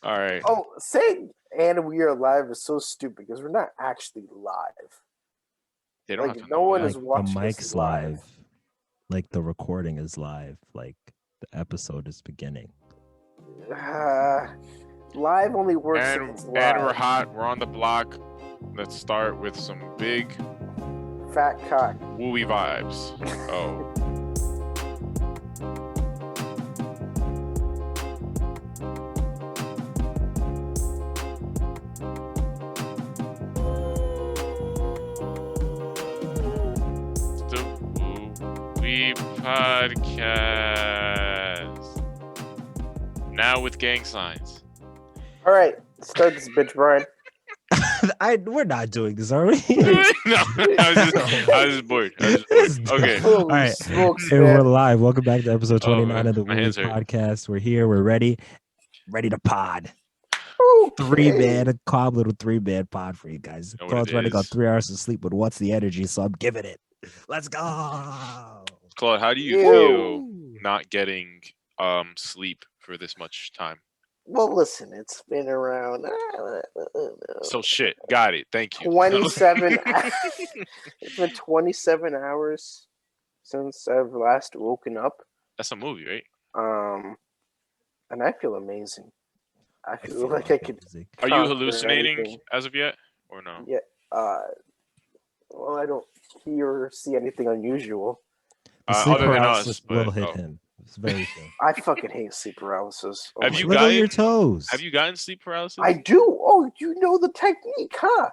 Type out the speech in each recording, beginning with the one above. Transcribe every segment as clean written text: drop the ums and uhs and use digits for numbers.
All right. Oh, saying and we are live is so stupid because we're not actually live. They don't have Like to no know one that. is Like the watching us mic's live. live, like the recording is live, like the episode is beginning. Live only works if it's And live. we're hot. We're on the block. Let's start with some big Fat cock. WUWY vibes. Oh. The WUWY podcast. Now with gang signs. All right, start this bitch, Brian. We're not doing this, are we? No, I was just bored. Okay. Holy All right. smokes, Hey, man. we're live. Welcome back to episode 29 man. of the My WUWY hands hurt. podcast. We're here. We're ready to pod. Okay. 3-man, cob little 3-man pod for you guys. Know what Claude's it running on is. 3 hours of sleep, but what's the energy? So I'm giving it. Let's go. Claude, how do you Ew. feel not getting sleep for this much time? Well, listen, it's been around So shit. Got it. Thank you. 27. It's been 27 hours since I've last woken up. That's a movie, right? And I feel amazing. I feel feel like I could. amazing. Are you conquer hallucinating anything. as of yet, or no? Yeah. Well, I don't hear or see anything unusual. The sleep Other than paralysis us, but will hit him. It's very true. I fucking hate sleep paralysis. Oh Have my you God. Wiggle your gotten- toes. have you gotten sleep paralysis? I do. Oh, you know the technique, huh?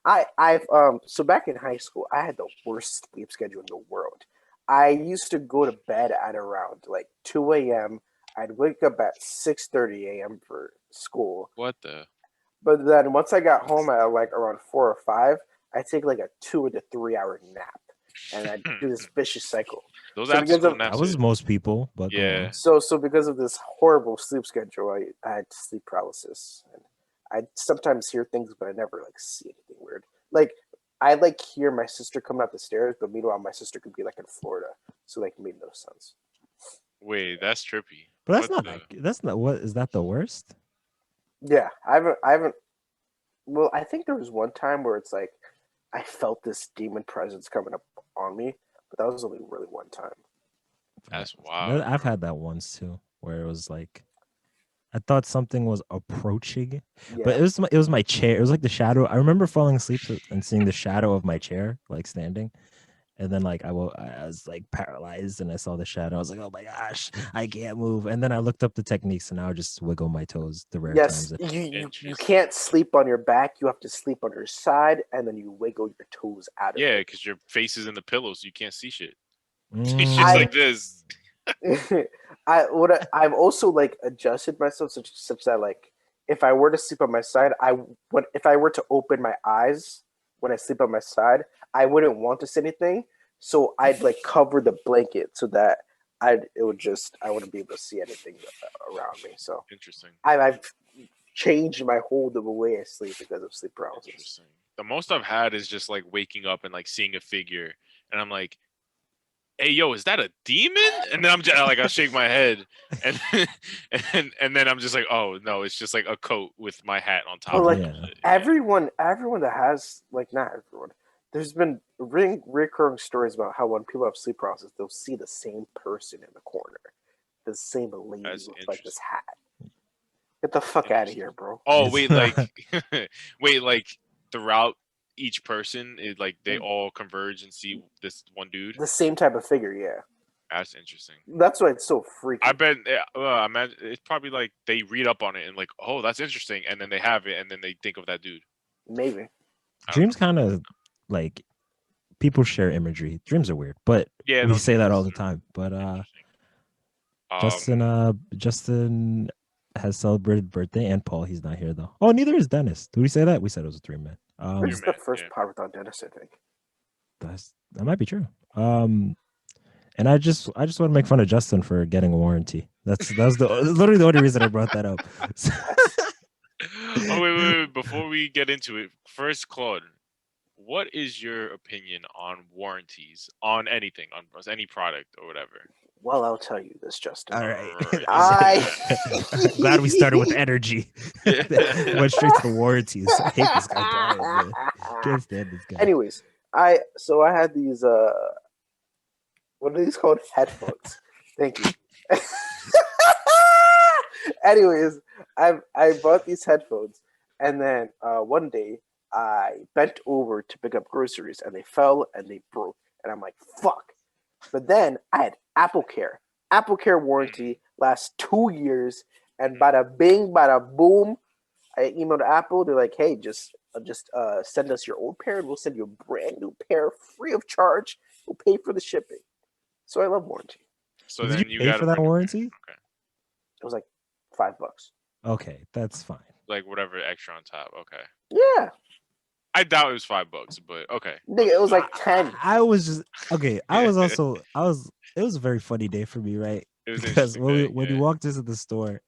I've so back in high school, I had the worst sleep schedule in the world. I used to go to bed at around like 2 a.m. I'd wake up at 6:30 a.m. for school. What the? But then once I got home at like around 4 or 5, I'd take like a 2 to 3 hour nap. And I'd do this vicious cycle. Those So after because school of- naps. That was hit. most people, but go Yeah. on. So because of this horrible sleep schedule, I had sleep paralysis. And I'd sometimes hear things, but I never like see anything weird. Like I like hear my sister coming up the stairs, but meanwhile my sister could be like in Florida, so like made no sense. Wait, that's trippy. But that's What not the- that's not what is that the worst? Yeah, I haven't. Well, I think there was one time where it's like I felt this demon presence coming up on me, but that was only really one time. That's wild. I've had that once too, where it was like I thought something was approaching, Yeah, but it was my chair. It was like the shadow. I remember falling asleep and seeing the shadow of my chair like standing, and then like I was like paralyzed and I saw the shadow. I was like, oh my gosh, I can't move. And then I looked up the techniques and now I just wiggle my toes the rare yes, times. you Interesting. can't sleep on your back. You have to sleep on your side, and then you wiggle your toes out of Yeah, because your face is in the pillow, so you can't see shit. It's Mm. just like this. it. I've also like adjusted myself such that like if I were to sleep on my side, if I were to open my eyes when I sleep on my side, I wouldn't want to see anything. So I'd like cover the blanket so that I wouldn't be able to see anything around me. So Interesting. I've changed my whole the way I sleep because of sleep paralysis. Interesting. The most I've had is just like waking up and like seeing a figure, and I'm like, "Hey, yo, is that a demon?" And then I'm just like, I shake my head, and and then I'm just like, "Oh no, it's just like a coat with my hat on top." But of like it. Yeah. everyone that has like not everyone. There's been recurring stories about how when people have sleep paralysis, they'll see the same person in the corner, the same lady That's with like this hat. Get the fuck out of here, bro. Oh It's wait, like wait, like throughout each person, like they all converge and see this one dude. The same type of figure, yeah. That's interesting. That's why it's so freaky. I bet. I imagine it's probably like they read up on it and like, oh, that's interesting, and then they have it, and then they think of that dude. Maybe. Dreams kind of like people share imagery. Dreams are weird, but Yeah, we no, say that all the dreams time. But Interesting. Justin has celebrated birthday, and Paul, he's not here though. Oh, neither is Dennis. Did we say that? We said it was a 3-man. This is the man, first yeah. part without Dennis, I think. That might be true. And I just want to make fun of Justin for getting a warranty. That's literally the only reason I brought that up. Oh wait! Before we get into it, first, Claude, what is your opinion on warranties on anything, on any product or whatever? Well, I'll tell you this, Justin. All right. I Glad we started with energy. Yeah. Went straight to the warranties. I hate this guy Brian, man. Can't stand this guy. Anyways, I had these what are these called? Headphones. Thank you. Anyways, I bought these headphones, and then one day I bent over to pick up groceries, and they fell and they broke, and I'm like, fuck. But then I had Apple Care. Apple Care warranty lasts 2 years, and bada bing, bada boom. I emailed Apple. They're like, hey, just send us your old pair, and we'll send you a brand new pair free of charge. We'll pay for the shipping. So I love warranty. So Did then you you pay got for that warranty? Okay. It was like $5. Okay, that's fine. Like whatever extra on top. Okay. Yeah, I doubt it was $5, but okay. nigga, it was like 10. I was just okay. I was also It was a very funny day for me, right? It was an Because interesting when day, we yeah. walked into the store,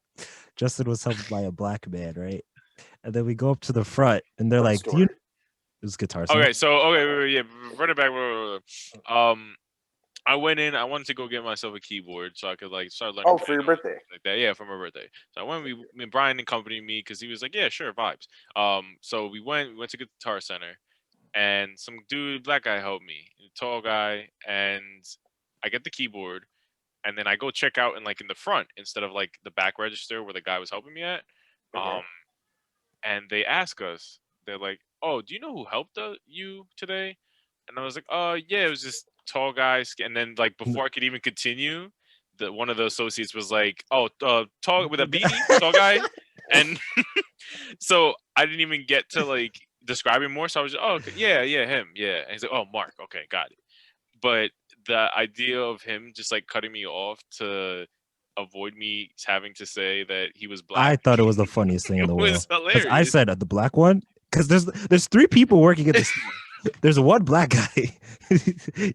Justin was helped by a black man, right? And then we go up to the front, and they're What like, "Do store? you?" It was Guitar Center. Okay, so wait, yeah, run it back. I went in. I wanted to go get myself a keyboard so I could like start learning. Oh, for your birthday. Like that, yeah, for my birthday. So I went. Me and Brian accompanied me because he was like, "Yeah, sure, vibes." So we went. We went to Guitar Center, and some dude, black guy, helped me. Tall guy, and I get the keyboard, and then I go check out in the front instead of like the back register where the guy was helping me at. Okay. And they ask us, they're like, "Oh, do you know who helped you today?" And I was like, yeah, it was this tall guy." And then like before I could even continue, one of the associates was like, "Oh, tall with a beanie, tall guy," and so I didn't even get to like describe him more. So I was just, "Oh, okay, yeah, him, yeah." And he's like, "Oh, Mark, okay, got it." But the idea of him just like cutting me off to avoid me having to say that he was black, I thought it was the funniest thing in the it world. was Because I hilarious. said the black one. Because there's 3 people working at the store. There's one black guy.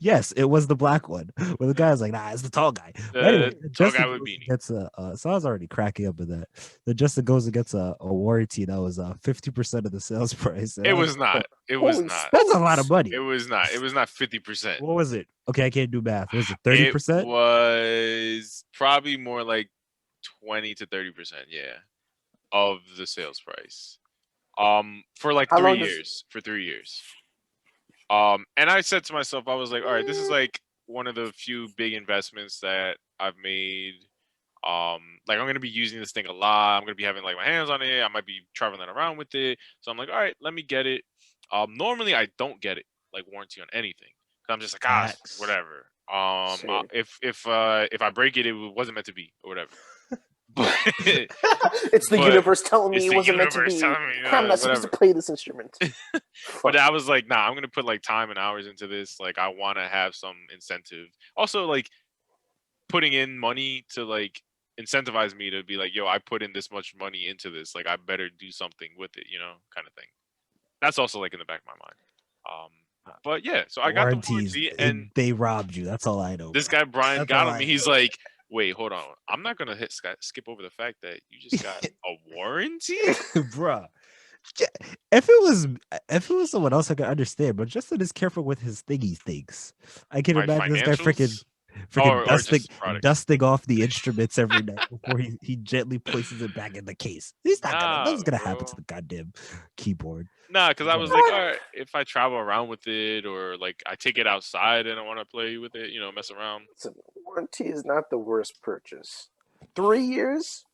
Yes, it was the black one. Well, the guy's like, nah, it's the tall guy. But anyway, The tall Justin guy with goes beanie. and gets so I was already cracking up with that. Then Justin goes and gets a warranty that was 50% of the sales price. And It I was not. It was Holy not. That's a lot of money. It was not. It was not 50%. What was it? Okay, I can't do math. Was it It 30%? was probably more like 20 to 30%, yeah, of the sales price. For like How 3 long does- years. For 3 years. And I said to myself, I was like, all right, this is like one of the few big investments that I've made. Like I'm gonna be using this thing a lot. I'm gonna be having like my hands on it. I might be traveling around with it. So I'm like, all right, let me get it. Normally I don't get it like warranty on anything. I'm just like, Facts. whatever. Same. If I break it, it wasn't meant to be or whatever. But It's the but universe telling me it's it the wasn't meant to universe be. telling me, I'm not supposed to whatever. play this instrument. But I was like, nah, I'm gonna put like time and hours into this. Like I want to have some incentive. Also, like putting in money to like incentivize me to be like, yo, I put in this much money into this. Like I better do something with it, kind of thing. That's also like in the back of my mind. But yeah, so I got the Warranties, warranty, and they robbed you. That's all I know. this guy Brian That's got all on me. I He's know. like, wait, hold on. I'm not gonna skip over the fact that you just got a warranty. Bruh. If it was someone else, I could understand. But Justin is careful with his thingy things. I can My imagine this guy financials? freaking Or just products. dusting off the instruments every night before he gently places it back in the case. He's not gonna. Nah, Nothing's gonna happen bro. to the goddamn keyboard. Nah, because I was Whatever. like, all right, if I travel around with it, or like I take it outside and I want to play with it, mess around. Listen, warranty is not the worst purchase. 3 years?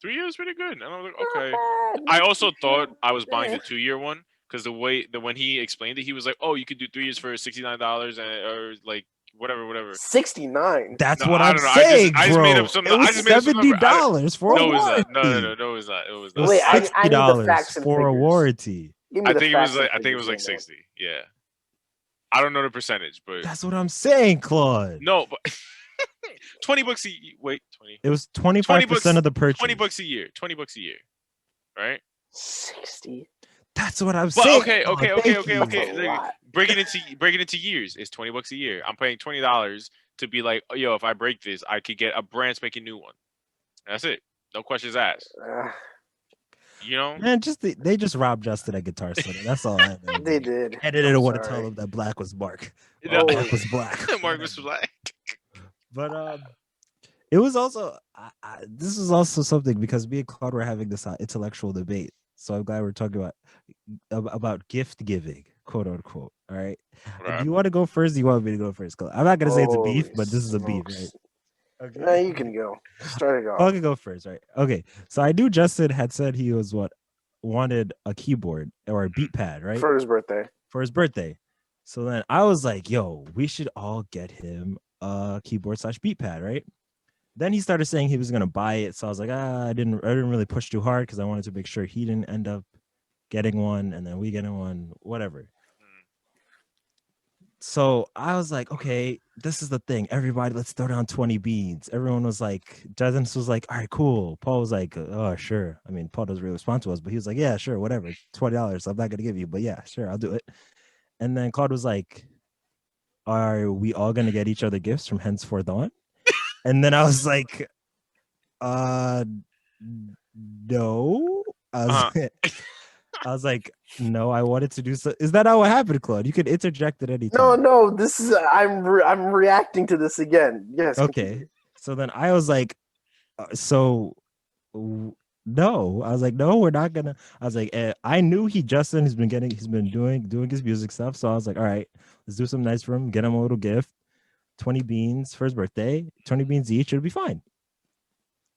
3 years pretty good. And I was like, Not okay. bad, I not also thought I was buying the bad. 2-year one because when he explained it, he was like, oh, you could do 3 years for $69 or like whatever. 69. That's No, what I I'm don't know. saying, I just bro. made up some. It I was just made up some number. $70 for No, a it was not. warranty. No, it was not. It was It not. was Wait, I need the $60 facts and for a figures. warranty. Give me I the think it was facts like and figures, 60. Yeah. I don't know the percentage, but That's what I'm saying, Claude. no, but $20 wait, 20. It was 20 bucks 25% of the purchase. $20 a year. $20 a year. Right? 60. That's what I'm But saying. okay. Claude. Thank you. That's a Like, lot. break it into years. It's $20 a year. I'm paying $20 to be like, oh, yo, if I break this, I could get a brand spanking new one. That's it. No questions asked. Man, they just robbed Justin at Guitar Center. That's all I know. They did. And they didn't I'm want to sorry. tell him that Black was Mark. No. Mark was black. Mark was black. But It was also this was also something because me and Claude were having this intellectual debate. So I'm glad we're talking about gift giving, quote unquote. All right. Do Right. you want to go first? Do you want me to go first? 'Cause I'm not gonna say it's a beef, Holy but this is a beef, right? smokes! Nah, Okay. you can go. Start it I off. can go first, right? Okay. So I knew Justin had said he was wanted a keyboard or a beat pad, right? For his birthday. For his birthday. So then I was like, yo, we should all get him a keyboard / beat pad, right? Then he started saying he was gonna buy it. So I was like, I didn't really push too hard because I wanted to make sure he didn't end up getting one and then we getting one, whatever. So I was like, okay, this is the thing. Everybody, let's throw down 20 beads. Everyone was like, Justin was like, all right, cool. Paul was like, oh, sure. I mean, Paul doesn't really respond to us, but he was like, yeah, sure, whatever. $20. I'm not gonna give you, but yeah, sure, I'll do it. And then Claude was like, are we all gonna get each other gifts from henceforth on? And then I was like, uh no. I was, Uh-huh. I was like, no, I wanted to do so. Is that how it happened, Claude? You could interject at any No, time. no. This is I'm reacting to this again. Yes. Okay. Continue. So then I was like, no. I was like, no, we're not gonna. I was like, I knew Justin has been doing his music stuff. So I was like, all right, let's do something nice for him. Get him a little gift, 20 beans for his birthday, 20 beans each. It'll be fine.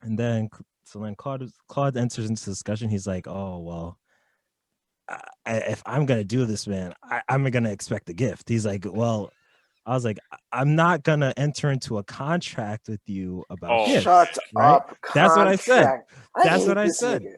And then Claude enters into discussion. He's like, oh well, if I'm gonna do this, man, I'm gonna expect a gift. He's like, well, I was like, I'm not gonna enter into a contract with you about Oh, gifts, Shut right? up. That's what I said. Contract. I That's what hate I this said. nigga.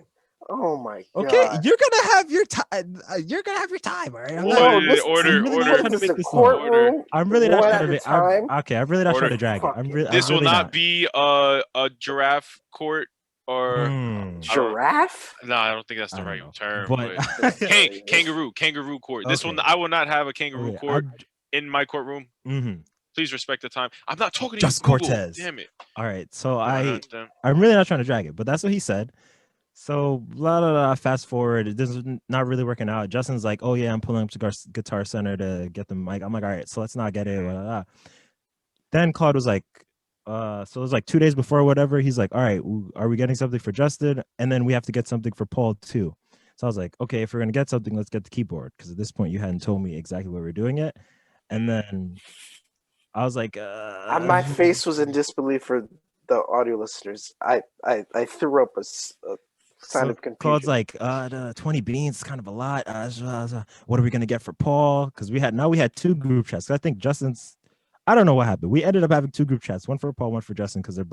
Oh my Okay, god. you're gonna have your time. You're gonna have your time, all right? No, this order, I'm really not order, trying to this is make a this long. order. courtroom. I'm really not One trying at to a make. time. I'm really not Order. trying to drag it. I'm This will really not not. be a giraffe court or I don't. Giraffe? No, I don't think that's I the don't right know, term. but But kangaroo court. This one, okay, I will not have a kangaroo okay. court in my courtroom. Mhm. Please respect the time. I'm not talking to you, Just Google. Cortez. Damn it. All right, so Dun. I'm really not trying to drag it, but that's what he said. So blah blah blah. Fast forward, this is not really working out. Justin's like, "Oh yeah, I'm pulling up to Guitar Center to get the mic." I'm like, "All right, so let's not get it." Blah, blah, blah. Then Claude was like, so it was like 2 days before or whatever. He's like, "All right, are we getting something for Justin? And then we have to get something for Paul too." So I was like, "Okay, if we're gonna get something, let's get the keyboard." Because at this point, you hadn't told me exactly what we're doing yet. And then I was like, My face was in disbelief for the audio listeners. I threw up a sign So of confusion. Claude's like, the 20 beans is kind of a lot. What are we gonna get for Paul? Because we had 2 group chats. I think Justin's, I don't know what happened. We ended up having 2 group chats, one for Paul, one for Justin, because their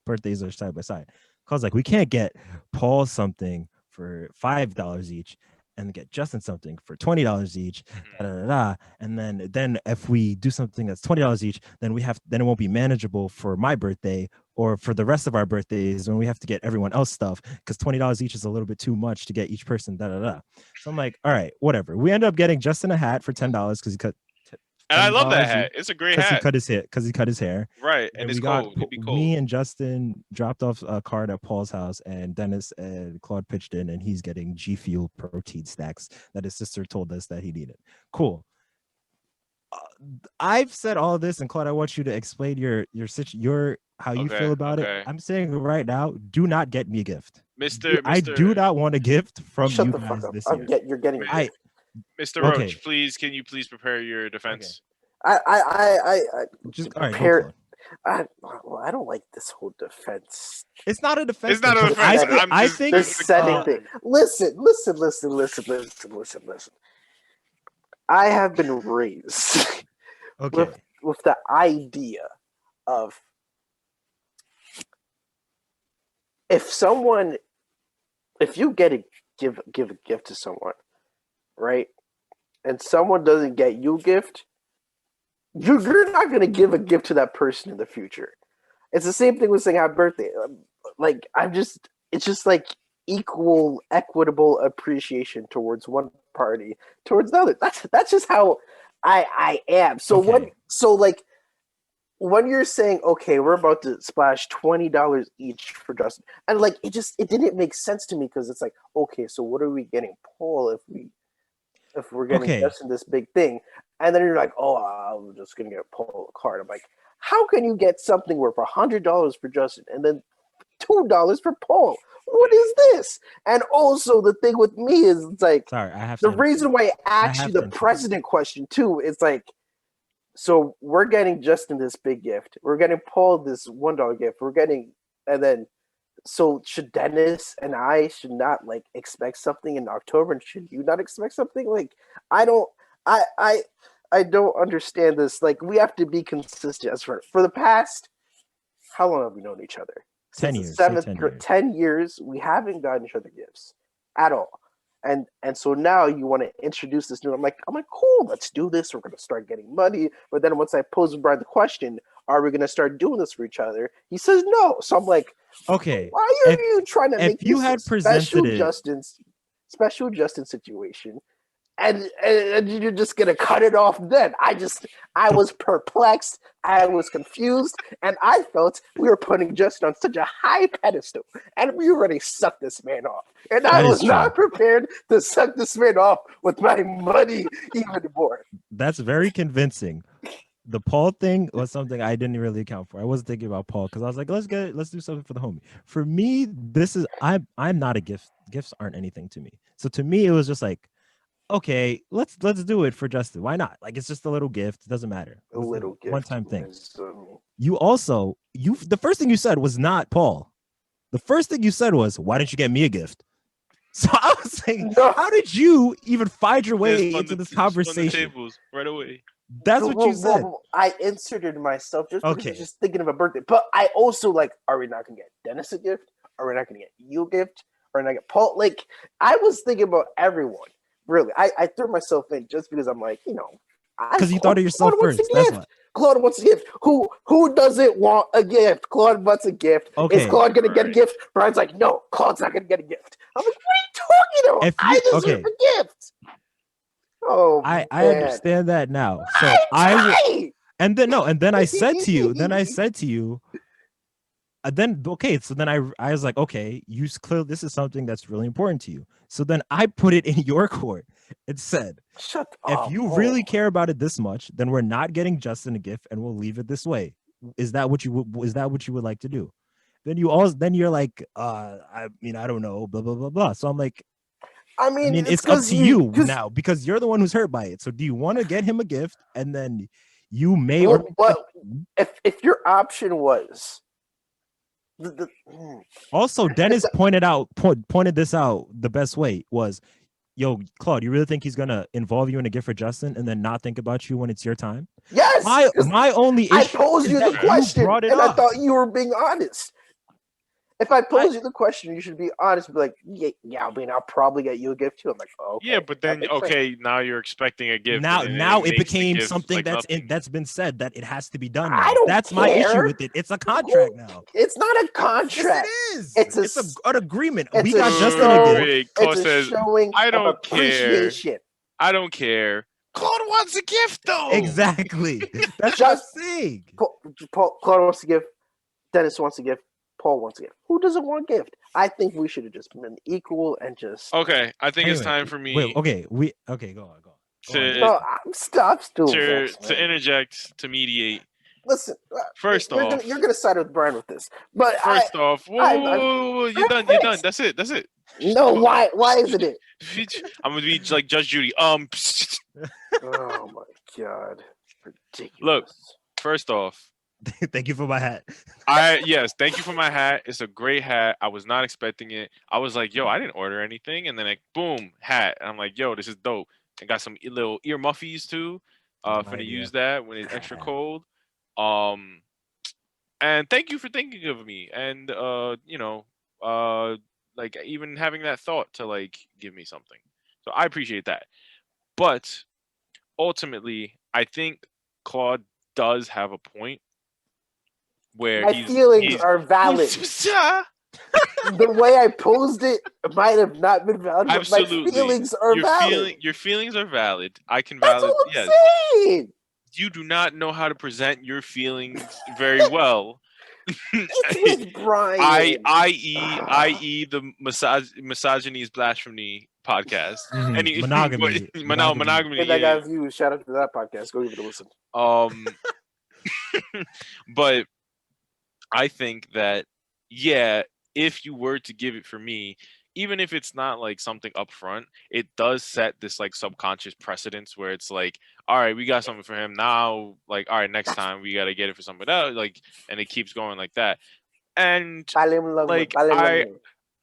birthdays are side by side. Claude's like, we can't get Paul something for $5 each and get Justin something for $20 each. Da, da, da, da. And then if we do something that's $20 each, then it won't be manageable for my birthday or for the rest of our birthdays when we have to get everyone else stuff because $20 each is a little bit too much to get each person. Da da da. So I'm like, all right, whatever. We ended up getting Justin a hat for $10 because he cut And I love that $10 hat. It's a great because he hat. cut his hair. Right. And And it's we got cold. It'd be cold. me and Justin dropped off a card at Paul's house, and Dennis and Claude pitched in, and he's getting G Fuel protein snacks that his sister told us that he needed. Cool. I've said all this, and Claude, I want you to explain your how you feel about it. I'm saying right now, do not get me a gift. I do not want a gift from Shut you the guys fuck up. this year. You're getting Mr. Roach, please, can you please prepare your defense? I just all right. prepare. I don't like this whole defense. It's not a defense. It's not a defense. I think the setting thing. Listen. I have been raised with the idea of if you give a gift to someone, right, and someone doesn't get you a gift, you're not going to give a gift to that person in the future. It's the same thing with saying happy birthday. Like it's just like equitable appreciation towards one party towards the other. That's just how I am. So when you're saying, okay, we're about to splash $20 each for Justin, and like it didn't make sense to me because it's like, okay, so what are we getting Paul if we're getting Justin this big thing? And then you're like, oh, I'm just gonna get Paul a card. I'm like, how can you get something worth $100 for Justin and then $2 for Paul? What is this? And also the thing with me is it's like Sorry, I have the to. reason why I asked have you to the interrupt. Precedent question too is like, so we're getting Justin this big gift, we're getting Paul this $1 gift, we're getting, and then so should Dennis and I should not like expect something in October, and should you not expect something? Like I don't, I I I don't understand this. Like we have to be consistent. As for the past, how long have we known each other? 10 Since the years. Say 7th 10 grade, years. 10 years, we haven't gotten each other gifts at all. And so now you want to introduce this new. I'm like, cool, let's do this. We're gonna start getting money. But then once I pose Brian the question, are we gonna start doing this for each other? He says no. So I'm like, Okay. why are you trying to make you this had a presented it, special Justin situation? And you're just gonna cut it off then. I was perplexed, I was confused, and I felt we were putting Justin on such a high pedestal, and we already sucked this man off. And I That is was not prepared to suck this man off with my money even more. that's very convincing. The Paul thing was something I didn't really account for. I wasn't thinking about Paul because I was like, let's do something for the homie. For me, I'm not a gift. Gifts aren't anything to me. So to me, it was just like, okay, let's do it for Justin. Why not? Like it's just a little gift. It doesn't matter. A little gift, one-time thing. is, The first thing you said was not Paul. The first thing you said was, why didn't you get me a gift? So I was saying, No. how did you even find your way Just into this just on the conversation? tables right away. That's what you said. I inserted myself just because I Okay. was just thinking of a birthday. But I also like, are we not gonna get Dennis a gift? Are we not gonna get you a gift? Are we not gonna get Paul? Like, I was thinking about everyone. Really, I threw myself in just because I'm like, Because you thought of yourself Claude wants first. a That's gift. why. Claude wants a gift. Who doesn't want a gift? Claude wants a gift. Okay. Is Claude gonna get a Right. gift? Brian's like, no, Claude's not gonna get a gift. I'm like, what are you talking about? I deserve a gift. Oh, I man. understand that now. So Right. and then I said to you, okay, so then I was like, okay, clearly this is something that's really important to you. So then I put it in your court. It said, shut up. if you really care about it this much, then we're not getting Justin a gift and we'll leave it this way. Is that what you would like to do? Then you're like, I mean, I don't know, blah, blah, blah, blah. So I'm like, I mean, it's up to you now because you're the one who's hurt by it. So do you want to get him a gift and then you may or if your option was also Dennis pointed this out the best way was, yo, Claude, you really think he's gonna involve you in a gift for Justin and then not think about you when it's your time? Yes. My only issue I posed you the question and I thought you were being honest. If I pose you the question, you should be honest. Be like, yeah, I mean, I'll probably get you a gift too. I'm like, oh, okay. Yeah, but then now you're expecting a gift. Now it became something that's been said that it has to be done. Now. That's my issue with it. It's a contract now. It's not a contract. Yes, it is. It's an agreement. We got Justin a gift. Claude says, showing I don't care. I don't care. Claude wants a gift though. Exactly. That's just saying. Claude wants a gift. Dennis wants a gift. Paul wants a gift. Who doesn't want a gift? I think we should have just been equal and just. Okay, I think it's time for me. Wait, go on. Stop doing to interject, to mediate. Listen, first off, you're gonna side with Brian with this, but first off, whoa, you're done. That's it. No, why isn't it? I'm gonna be like Judge Judy. Oh my god, ridiculous. Look, first off. Thank you for my hat. Thank you for my hat. It's a great hat. I was not expecting it. I was like, yo, I didn't order anything, and then like, boom, hat. And I'm like, yo, this is dope. I got some little ear muffies too. Finna use that when it's extra cold. And thank you for thinking of me, and like even having that thought to like give me something. So I appreciate that. But ultimately, I think Claude does have a point. Where my feelings are valid. The way I posed it might have not been valid. Absolutely. But my feelings are valid. Your feelings are valid. I can That's valid. All I'm saying. You do not know how to present your feelings very well. It's with Brian. I.e. the misogyny is blasphemy podcast. Monogamy. Monogamy. That guy's views. Shout out to that podcast. Go give it a listen. But I think that, yeah, if you were to give it for me, even if it's not like something upfront, it does set this like subconscious precedence where it's like, all right, we got something for him now. Like, all right, next time we got to get it for somebody else. Like, and it keeps going like that. And like,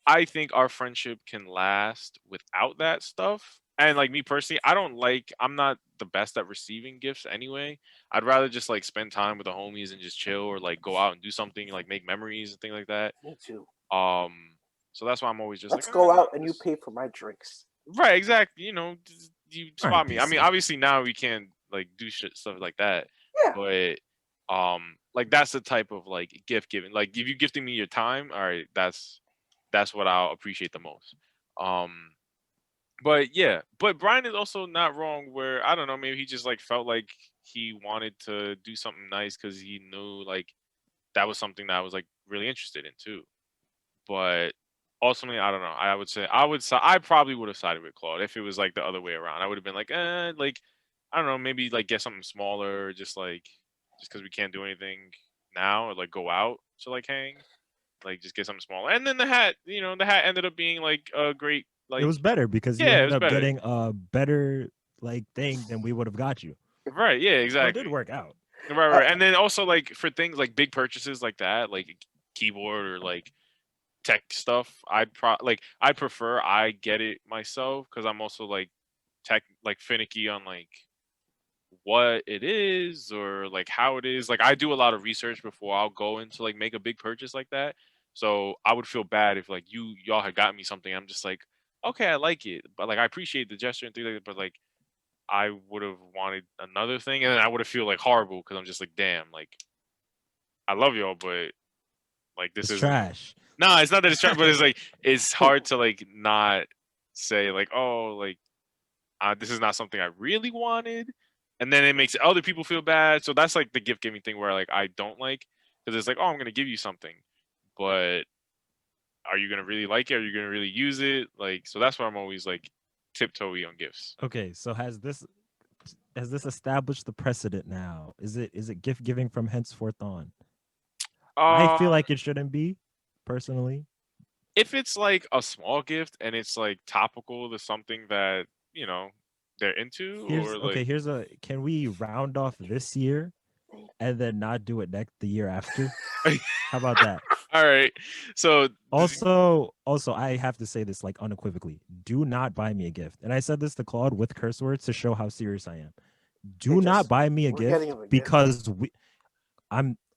I think our friendship can last without that stuff. And like me personally, I'm not the best at receiving gifts anyway. I'd rather just like spend time with the homies and just chill or like go out and do something, like make memories and things like that. Me too. Um, so that's why I'm always just Let's like, go out and you pay for my drinks. right, exactly. You know, you All right, spot me. I mean, BC. obviously now we can't like do shit stuff like that, Yeah. but like that's the type of like gift giving. Like if you gifting me your time, all right, that's what I'll appreciate the most. Um, but yeah, but Brian is also not wrong. Where I don't know, maybe he just like felt like he wanted to do something nice because he knew like that was something that I was like really interested in too. But ultimately, I don't know. I probably would have sided with Claude if it was like the other way around. I would have been like I don't know, maybe like get something smaller, just because we can't do anything now, or like go out to like hang, like just get something smaller. And then the hat, the hat ended up being like a great It like was better because you yeah, it ended was up better. getting a better like thing than we would have got you. Right, yeah, So it did exactly. work out. Right, Uh, right. And then also like for things like big purchases like that, like keyboard or like tech stuff, I'd prefer I get it myself because I'm also like tech like finicky on like what it is or like how it is. Like I do a lot of research before I'll go into like make a big purchase like that. So I would feel bad if like y'all had gotten me something. I'm just like, okay, I like it, but like I appreciate the gesture and things like that. But like I would have wanted another thing, and then I would have feel like horrible because I'm just like, damn, like I love y'all, but like this It's isn't. trash. No, it's not that it's trash, but it's like it's hard to like not say like, oh, like this is not something I really wanted, and then it makes other people feel bad. So that's like the gift giving thing where like I don't like because it's like, oh, I'm gonna give you something, but are you gonna really like it? Are you gonna really use it? Like, so that's why I'm always like tiptoey on gifts. Okay, so has this established the precedent now? Is it gift giving from henceforth on? I feel Uh, like it shouldn't be, personally. if it's like a small gift and it's like topical to something that they're into, Here's or okay, like here's a can we round off this year and then not do it the year after? How about that? all right, so Also, I have to say this like unequivocally. Do not buy me a gift. And I said this to Claude with curse words to show how serious I am. Hey, Do not Justin, buy me a we're getting gift him a gift. because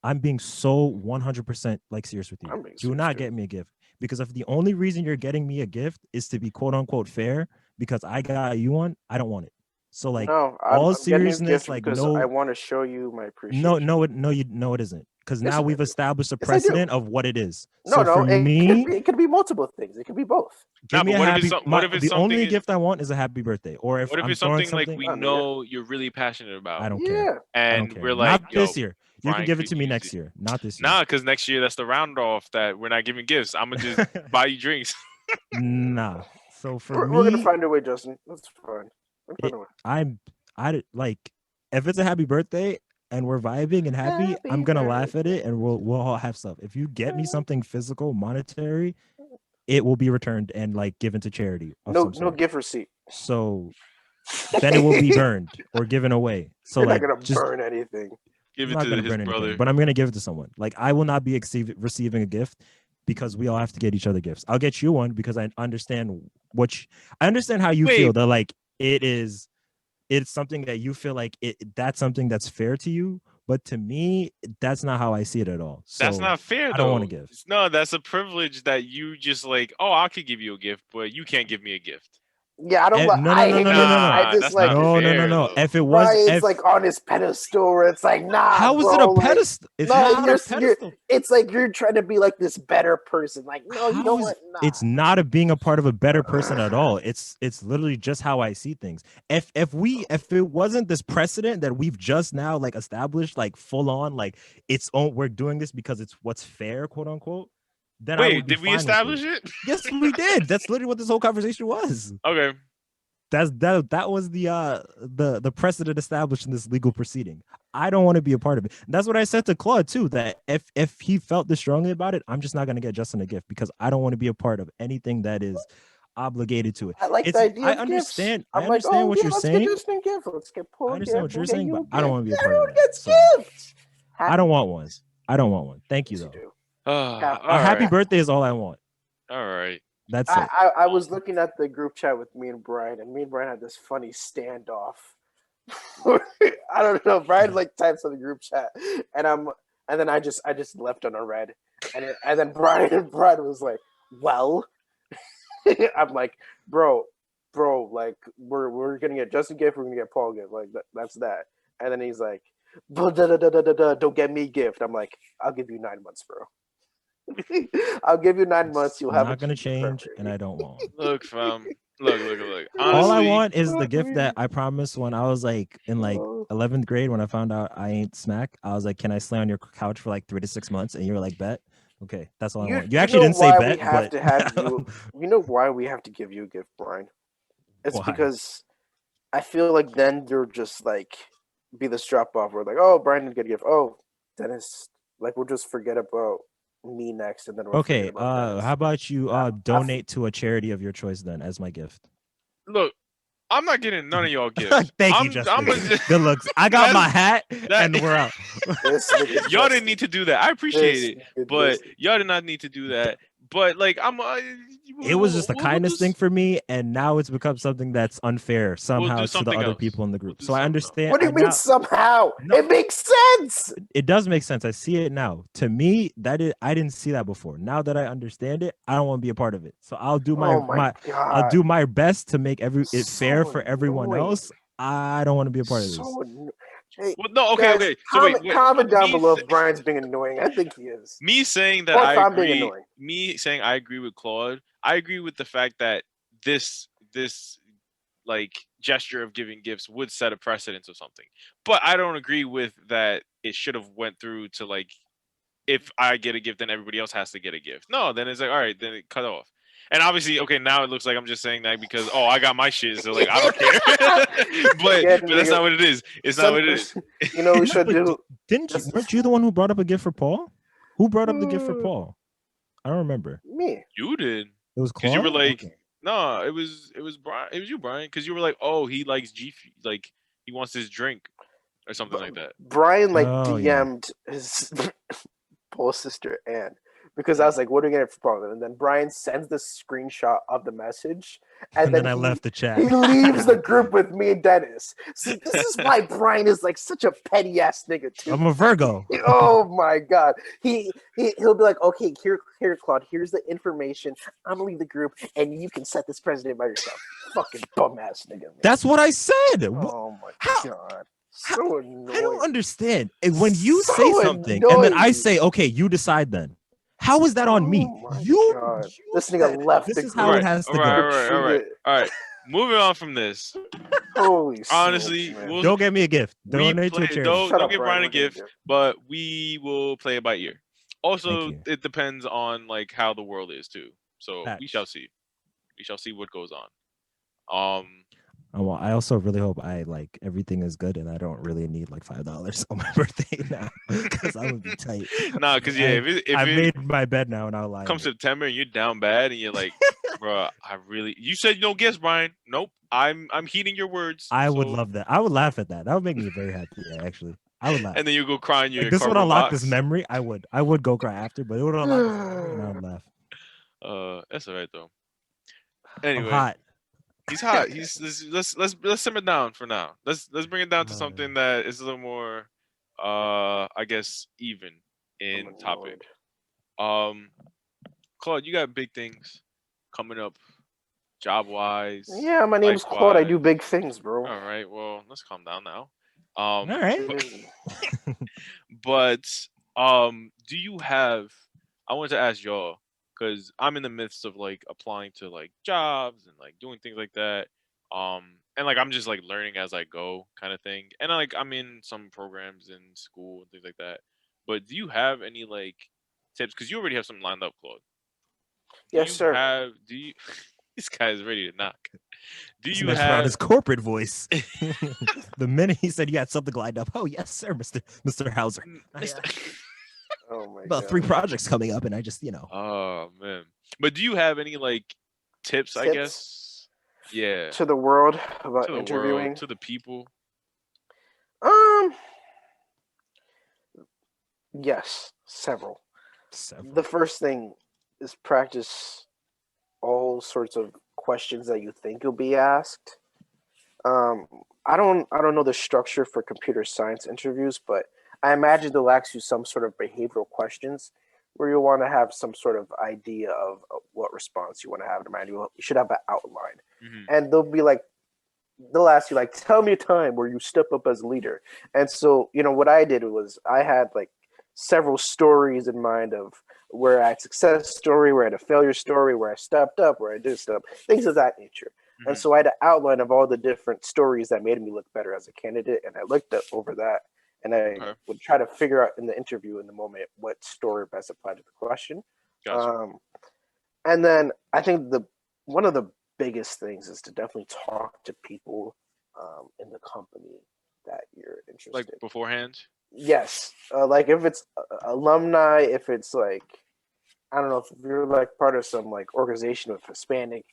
I'm being so 100% like serious with you. I'm being Do serious, not too. get me a gift because if the only reason you're getting me a gift is to be quote unquote fair because I got you one, I don't want it. So like No, all I'm getting you a seriousness, gift like because I no, want to show you my no, appreciation. no, it isn't because Yes, now I we've do. established a Yes, I do. precedent of what it is. No, So for me, it could be multiple things. It could be both. give nah, me but a happy. what if it's The something? only gift I want is a happy birthday, or if What if I'm it's throwing something like something, we I mean, know you're really passionate I about, don't care. yeah. I don't and care. we're like, Not yo, this year. You can Brian give it could to me use next it. year. Not this year. Nah, because next year that's the round off that we're not giving gifts. I'm gonna just buy you drinks. Nah. So for We're gonna me, find a way, Justin. That's fine. We'll find it, a way. like if it's a happy birthday and we're vibing and happy, I'm Happy gonna laugh at birthday. it and we'll all have stuff. If you get me something physical, monetary, it will be returned and like given to charity of No, some no sort. gift receipt. So then it will be burned or given away. So You're not like gonna just burn anything. Give I'm it not to gonna his burn anything, brother. but I'm gonna give it to someone. Like I will not be receiving a gift because we all have to get each other gifts. I'll get you one because I understand I understand how you feel Wait, that like it's something that you feel like that's something that's fair to you, but to me that's not how I see it at all. that's So not fair I don't want to though. give. No, that's a privilege that you just like. Oh, I could give you a gift, but you can't give me a gift. Yeah, I don't like. No, no, I no, hate no, no, this. no, no, I Nah, just that's like not no, no, no, fair no. though. If it was Brian's if like on his pedestal where it's like, nah, how is it a bro. Like, pedestal? It's no, not a pedestal. it's like you're trying to be like this better person. Like, no, you know How is what? Nah. it's not a being a part of a better person at all. It's literally just how I see things. If it wasn't this precedent that we've just now like established, like full on, like we're doing this because it's what's fair, quote unquote, then I would Wait, be did we fine with it. establish it? Yes, we did. That's literally what this whole conversation was. Okay. That was the precedent established in this legal proceeding. I don't want to be a part of it. That's what I said to Claude too. That if he felt this strongly about it, I'm just not gonna get Justin a gift because I don't want to be a part of anything that is obligated to it. I like the It's idea I of gifts. understand. I I'm like, understand oh what yeah, you're let's get saying. Justin a gift. Let's get Paul I a understand gift. what We'll you're get saying, you but a I don't gift. want to be a part of Everyone that. gets So gifts. I don't want one. Meals. I don't want one. Thank you Yes, you though. do. All A happy right, birthday is all I want. all right. That's I, it. I was looking at the group chat with me and Brian, and me and Brian had this funny standoff. I don't know. Brian like types on the group chat, and then I just left on a red, and then Brian was like, "Well," I'm like, "Bro, like we're gonna get Justin gift, we're gonna get Paul gift, like that's that." And then he's like, Don't get me gift." I'm like, "I'll give you 9 months, bro. I'll give you 9 months. You'll have Not it gonna to you change, and perfectly." I don't want one. Look, fam. Look. All I Honestly, want is the Fuck gift me. that I promised when I was like in like Oh. 11th grade when I found out I ain't smack. I was like, "Can I slay on your couch for like 3 to 6 months?" And you were like, "Bet." Okay, that's all I want. You You actually know didn't say why we bet, have but to have you. You know why we have to give you a gift, Brian? It's why? because I feel like then you're just like be the strap off. We're like, oh, Brian didn't get a gift. Oh, Dennis, like we'll just forget about me next, and then we'll forget Okay, about Dennis. how about you I, I f- donate to a charity of your choice then as my gift? look. I'm not getting none of y'all gifts. Thank you, I'm Justin. a, Good looks. I got my hat that and we're out. this nigga y'all Justin, didn't need to do that. I appreciate this it, nigga but Justin. y'all did not need to do that. But like, It was just a we'll kindness thing for me, and now it's become something that's unfair we'll somehow do to the something other else. people in the We'll group. do So I something else. understand. What do I you mean now somehow? no, It makes sense. it does make sense. I see it now. To me, I didn't see that before. Now that I understand it, I don't want to be a part of it. So I'll do Oh my I'll god, do my best to make it fair so for everyone annoying. else. I don't want to be a part of this. So annoying. Hey, Well, no, okay, guys, okay. So wait, comment down me below sa- if Brian's being annoying. I think he is. me saying that Or I if I'm being agree, annoying. me saying I agree with Claude. I agree with the fact that this like gesture of giving gifts would set a precedence or something. But I don't agree with that. It should have went through to like if I get a gift, then everybody else has to get a gift. No, then it's like, all right, then it cut off. And obviously, okay, now it looks like I'm just saying that because I got my shit, so like I don't care. Yeah, but that's nigga. not what it is. It's not Some, what it is. you know what we No, should but do? didn't you? Just Weren't you the one who brought up a gift for Paul? Who brought up the gift for Paul? I don't remember. me. You did It was because you were Claude. like, Okay. no, it was Brian. It was you, Brian, because you were like, oh, he likes like he wants his drink or something like that. Brian like Oh yeah. DM'd his Paul's sister Anne because I was like, "What are we getting for Paul?" And then Brian sends the screenshot of the message, and And then then I he left the chat. he leaves the group with me and Dennis. See, this is why Brian is like such a petty ass nigga too. I'm a Virgo. Oh my god, he'll be like, "Okay, here, Claude. Here's the information. I'm gonna leave the group, and you can set this president by yourself." Fucking bum ass nigga. Man. That's what I said. Oh my How? god, How? so I don't annoying. understand. And when you say So something and then I annoying. say, okay, you decide then. How is that on me? Oh my god. You This nigga said left this the is All how group it right, has all to right, go. all right, all right, all right. Moving on from this. Holy Honestly, smokes, man. we'll Don't get me a gift. we Donate to a play. charity. Shut Don't up, give Brian. Brian a We're gonna gift, do. but we will play it by ear. Thank Also, you. it depends on like how the world is too. So we shall Facts. see. We shall see what goes on. Well, I also really hope I like everything is good and I don't really need like $5 on my birthday now because I would be tight. Nah, because yeah, if I it made my bed now and I'll lie. comes September and you're down bad and you're like, bro, you said no gifts, Brian. Nope, I'm heeding your words. I would So love that. I would laugh at that. That would make me very happy. Yeah, actually, I would laugh. and then you go cry in your Like this would cardboard unlock this box. memory. I would go cry after, but it would unlock this memory and I would laugh. That's alright though. I'm Anyway, hot. he's hot. Let's simmer down for now. Let's bring it down to Uh, something that is a little more, I guess even I'm in topic. annoyed. Claude, you got big things coming up, job wise, Yeah, my name's life Claude. I wise. do big things, bro. All right, well, let's calm down now. all right. But do you have? I wanted to ask y'all because I'm in the midst of like applying to like jobs and like doing things like that. And like I'm just like learning as I go, kind of thing. And like I'm in some programs in school and things like that. But do you have any like tips? Because you already have something lined up, Claude. Do Yes, you sir. have? Do you? This guy is ready to knock. Do This you man put on have his corporate voice. The minute he said you had something lined up, oh yes, sir, Mr. Hauser. Mr. Oh my About god. 3 projects coming up, and I just Oh man. But do you have any like tips, I Tips guess? Yeah. to the world To about the world, interviewing. to the people. Um, yes, several. several. The first thing is practice all sorts of questions that you think you'll be asked. Um, I don't know the structure for computer science interviews, but I imagine they'll ask you some sort of behavioral questions where you'll want to have some sort of idea of what response you want to have in mind. You should have an outline, Hmm. and they'll ask you like, tell me a time where you step up as a leader. And so, what I did was I had like several stories in mind of where I had success story, where I had a failure story, where I stepped up, where I did stuff, things of that nature. And Hmm. so I had an outline of all the different stories that made me look better as a candidate. And I looked over that and I Okay. would try to figure out in the interview in the moment what story best applied to the question. Gotcha. Um, and then I think one of the biggest things is to definitely talk to people in the company that you're Like interested. beforehand. Yes, like if it's alumni, if it's like I don't know if you're like part of some like organization with Hispanic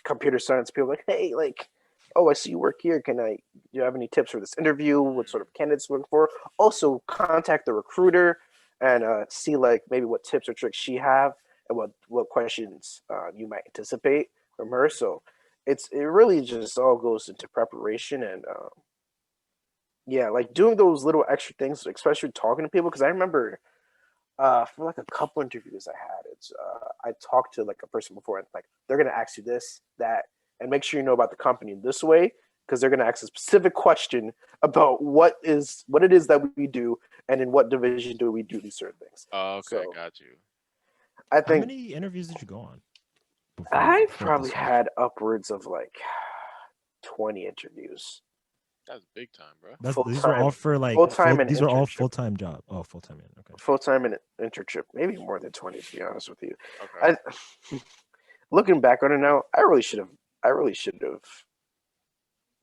computer science people, like hey, like oh I see you work here. Do you have any tips for this interview? What sort of candidates to look for? Also contact the recruiter and see like maybe what tips or tricks she have and what questions you might anticipate from her. So it really just all goes into preparation and yeah, like doing those little extra things, especially talking to people. Because I remember for like a couple interviews I had, I talked to like a person before, and like they're gonna ask you this, that, and make sure you know about the company in this way, because they're gonna ask a specific question about what it is that we do, and in what division do we do these certain things. Oh, okay, So got you. I How think many interviews did you go on I've before probably this one? had upwards of like 20 interviews, That's big time, bro. These were all for like full time and these were all internship. full-time job. Oh, full-time, yeah. Okay. Full time and internship, maybe more than 20 to be honest with you. Okay. I looking back on it now, I really should have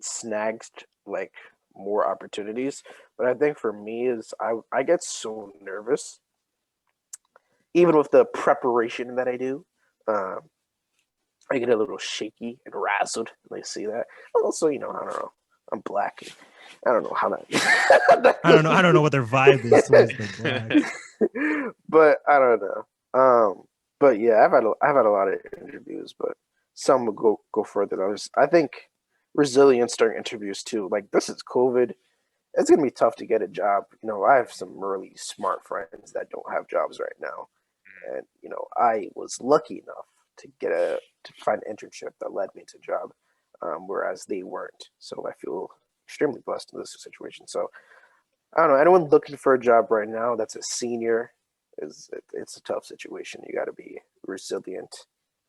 snagged like more opportunities. But I think for me is I get so nervous, even with the preparation that I do. Um, I get a little shaky and razzled when I see that. Also, I don't know. I'm black. I don't know how that. I don't know what their vibe is towards the blacks. But I don't know. But yeah, I've had a lot of interviews, but some will go further than others. I think resilience during interviews too. Like this is COVID. It's gonna be tough to get a job. I have some really smart friends that don't have jobs right now, and I was lucky enough to find an internship that led me to a job, whereas they weren't. So I feel extremely blessed in this situation. So I don't know. Anyone looking for a job right now that's a senior it's a tough situation. You got to be resilient,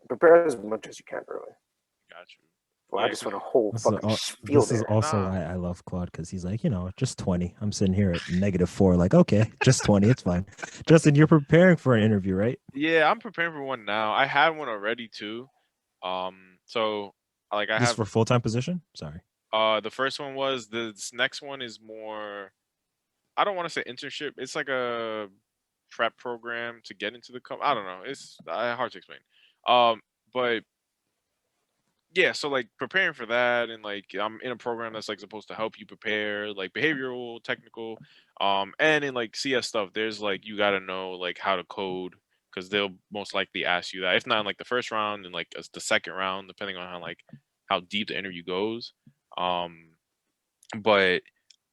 prepare as much as you can. Really. Got you. Well, I Yeah, just 'cause want a whole This is, fucking spiel this is there. also nah. why I love Claude, because he's like, just 20. I'm sitting here at -4, like, okay, just 20, it's fine. Justin, you're preparing for an interview, right? Yeah, I'm preparing for one now. I had one already too. So like I This is have for full-time position? Sorry. the first one was this next one is more I don't want to say internship. It's like a prep program to get into the company. I don't know. It's hard to explain. But yeah, so like preparing for that and like I'm in a program that's like supposed to help you prepare like behavioral, technical, and in like CS stuff, there's like you gotta know like how to code because they'll most likely ask you that. If not in like the first round and like the second round, depending on how deep the interview goes. Um, but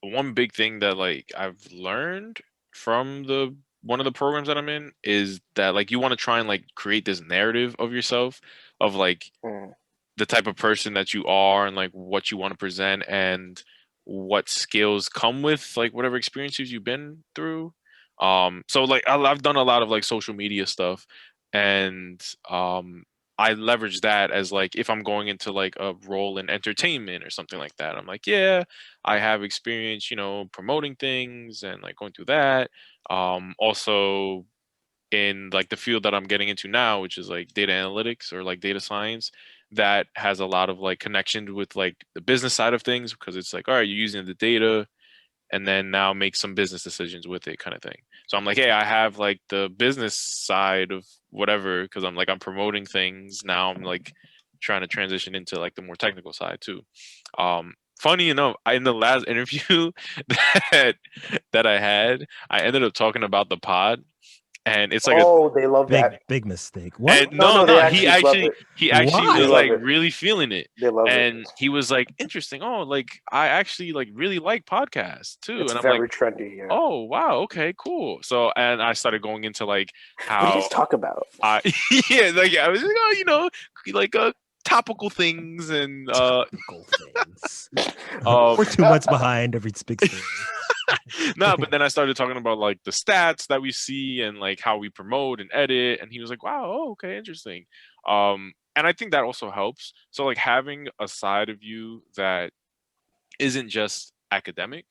one big thing that like I've learned from the one of the programs that I'm in is that like you want to try and like create this narrative of yourself of like Mm. the type of person that you are and like what you want to present and what skills come with like whatever experiences you've been through. So like I've done a lot of like social media stuff and I leverage that as like if I'm going into like a role in entertainment or something like that. I'm like, yeah, I have experience, promoting things and like going through that. Also in like the field that I'm getting into now, which is like data analytics or like data science, that has a lot of like connection with like the business side of things, because it's like, all right, you're using the data and then now make some business decisions with it, kind of thing. So I'm like, hey, I have like the business side of whatever, because I'm promoting things now. I'm like trying to transition into like the more technical side too. Funny enough, in the last interview that I had, I ended up talking about the pod, and it's like a Oh, they love that. Big mistake. What? and No, no, they no, he actually love actually it. They was Why? love like it. really feeling it. They love it. And he was like, interesting. Oh, like I actually like really like podcasts too. It's And I'm like, very trendy. Yeah. oh wow, okay, cool. So and I started going into like What do you how guys talk about? I yeah, like I was like, oh, like topical things and Topical things. um We're 2 months behind every big story. no, but then I started talking about like the stats that we see and like how we promote and edit, and he was like, "Wow, oh, okay, interesting." And I think that also helps. So like having a side of you that isn't just academic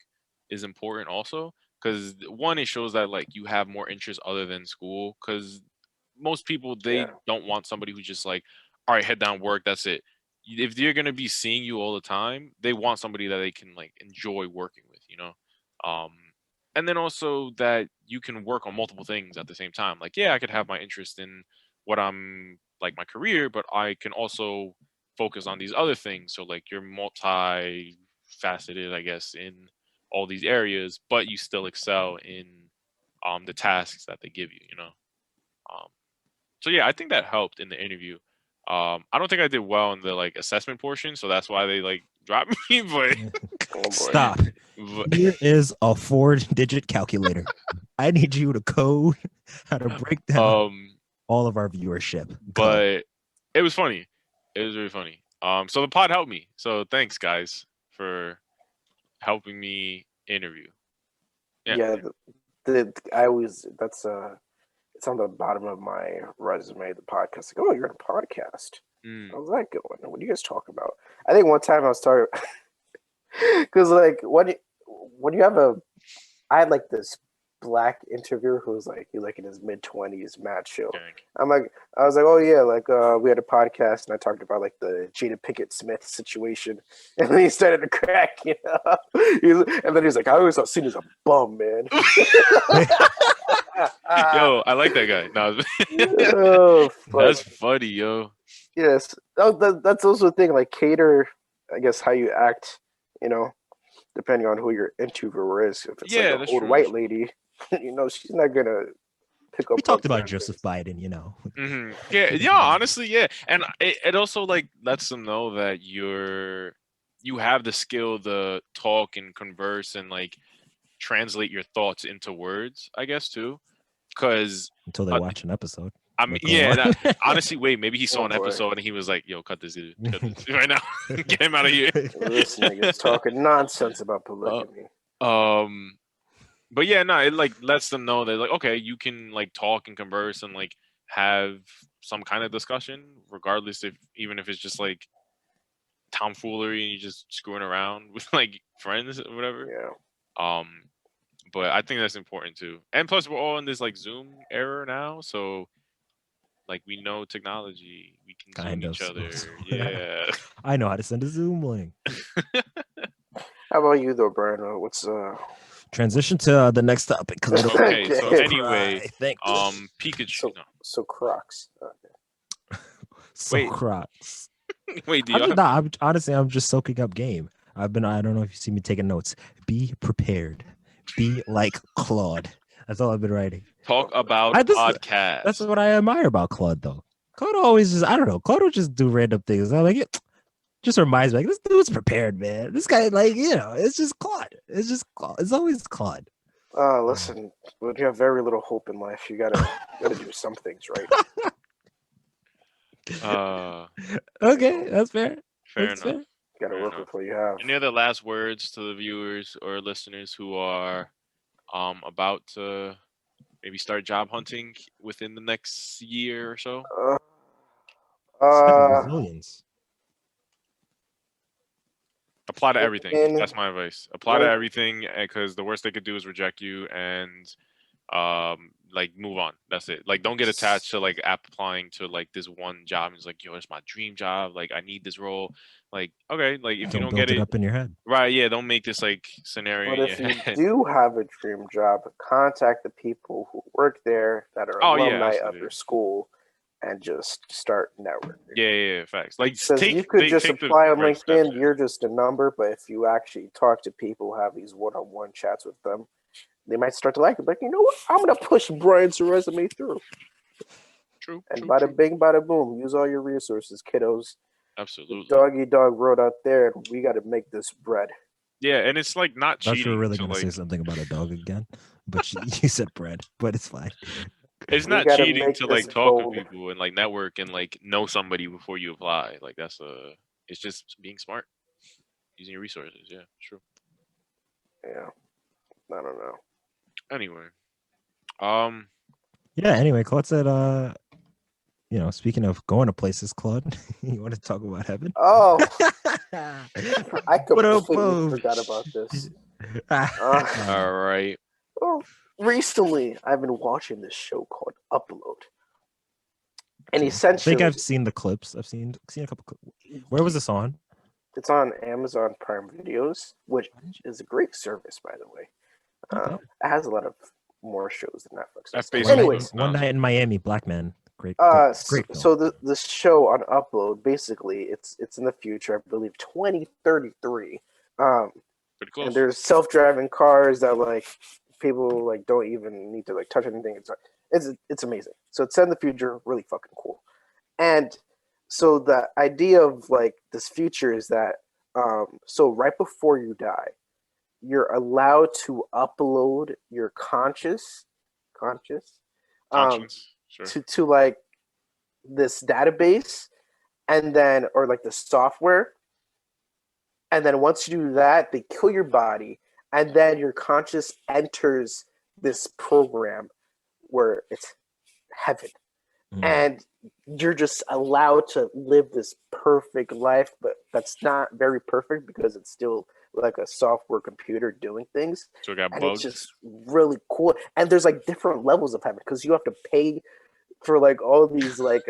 is important also, because one, it shows that like you have more interests other than school, because most people, Yeah. they don't want somebody who's just like, all right, head down, work, that's it. If they're going to be seeing you all the time, they want somebody that they can like enjoy working with, um and then also that you can work on multiple things at the same time. Like, yeah, I could have my interest in what I'm like my career, but I can also focus on these other things. So like you're multi faceted, I guess, in all these areas, but you still excel in the tasks that they give you, um so yeah, I think that helped in the interview. I don't think I did well in the like assessment portion, so that's why they like dropped me. But, Oh boy. Stop. but Here is a 4-digit calculator. I need you to code how to break down um, all of our viewership. Go. but it was funny. It was really funny. So the pod helped me. So thanks, guys, for helping me interview. Yeah. Yeah. I always it's on the bottom of my resume. The podcast. Like, oh, you're in a podcast. Mm, How's that going? What do you guys talk about? I think one time I was talking because like when you have I had like this black interviewer who was like he like in his mid-20s, mad chill. dang. I was like, oh yeah, like we had a podcast and I talked about like the Jada Pinkett Smith situation, and then he started to crack, and then he was like, I always thought seen as a bum, man. Yo, I like that guy. No, Oh, that's fuck. funny, yo. Yes. Oh, that's also the thing. Like cater, I guess how you act, you know, depending on who your interviewer is. If it's like Yeah, an that's old true. white lady, she's not gonna pick up. We talked on about certain Joseph things. Biden, Yeah, yeah. Honestly, yeah, and it also like lets them know that you have the skill to talk and converse and like translate your thoughts into words, I guess too. Because until they watch an episode. I mean, But go yeah. on. Honestly, wait, maybe he saw Oh an boy, episode and he was like, "Yo, cut this dude, cut this dude right now, get him out of here." this nigga's talking nonsense about Uh, polygamy. um, but yeah, no, it like lets them know that like, okay, you can like talk and converse and like have some kind of discussion, regardless if even if it's just like tomfoolery and you're just screwing around with like friends or whatever. Yeah, Um, but I think that's important too. And plus, we're all in this like Zoom era now, so like we know technology, we can Zoom Kind of. each other. Yeah. I know how to send a Zoom link. how about you though, Brian? What's Transition to the next topic. Okay. So Okay. anyway, Thank Pikachu. No, so Crocs? so wait. Crocs. Wait. Do I'm y'all just have? not, honestly, I'm just soaking up game. I don't know if you see me taking notes. Be prepared. Be like Claude. That's all I've been writing. Talk about That's podcast. what I admire about Claude, though. Claude always just, I don't know. Claude will just do random things. I'm like, it just reminds me, like, this dude's prepared, man. This guy, like, it's just Claude. It's just Claude. It's always Claude. Listen, when you have very little hope in life, you gotta do some things right. Okay, that's fair. Fair That's enough. fair. You gotta Fair work enough. with what you have. Any other last words to the viewers or listeners who are about to maybe start job hunting within the next year or so? Step of Uh, resilience. Apply to everything. in That's my advice. Apply to like everything, because the worst they could do is reject you, and like move on. That's it. Like don't get attached to like applying to like this one job and it's like, yo, it's my dream job. Like I need this role. Like, okay, like if you Don't don't get build it it, up in your head. right, yeah, don't make this like scenario But in your if you head. do have a dream job, contact the people who work there that are Oh yeah, alumni of absolutely. your school and just start networking. Yeah, facts. Like Because you could just take the apply on right steps. LinkedIn, you're just a number, but if you actually talk to people, have these one-on-one chats with them, they might start to like it. Like, you know what? I'm gonna push Brian's resume through. True, And true, bada true. bing, bada boom. Use all your resources, kiddos. The Absolutely. doggy dog road out there, and we got to make this bread. Yeah, and it's like not I thought you were cheating really to gonna like say something about a dog again, but you said bread. But it's fine. it's We not got to cheating make to this like talk with bold. people and like network and like know somebody before you apply. Like that's it's just being smart, using your resources. Yeah, true. Yeah, I don't know. Anyway, um, Yeah. Anyway, Claude said, speaking of going to places, Claude, you want to talk about heaven? Oh, I Ba-dum, completely boom. forgot about this. all right. Well, recently, I've been watching this show called Upload. And I essentially, think I've seen the clips. I've seen a couple. Where was this on? it's on Amazon Prime Videos, which is a great service, by the way. Okay. It has a lot of more shows than Netflix does. F-Base Anyways, One night in Miami, Black Man. Great, great film. so the show on Upload, basically, it's in the future, I believe 2033. Pretty close. And there's self-driving cars that like people like don't even need to like touch anything. It's amazing. So it's set in the future, really fucking cool. And so the idea of like this future is that so right before you die, you're allowed to upload your conscious um Conscience. Sure. to like this database, and then or like the software, and then once you do that, they kill your body, and then your conscious enters this program where it's heaven. And you're just allowed to live this perfect life, but that's not very perfect because it's still like a software computer doing things. So it got And bugged. it's just really cool. And there's like different levels of heaven because you have to pay for like all these like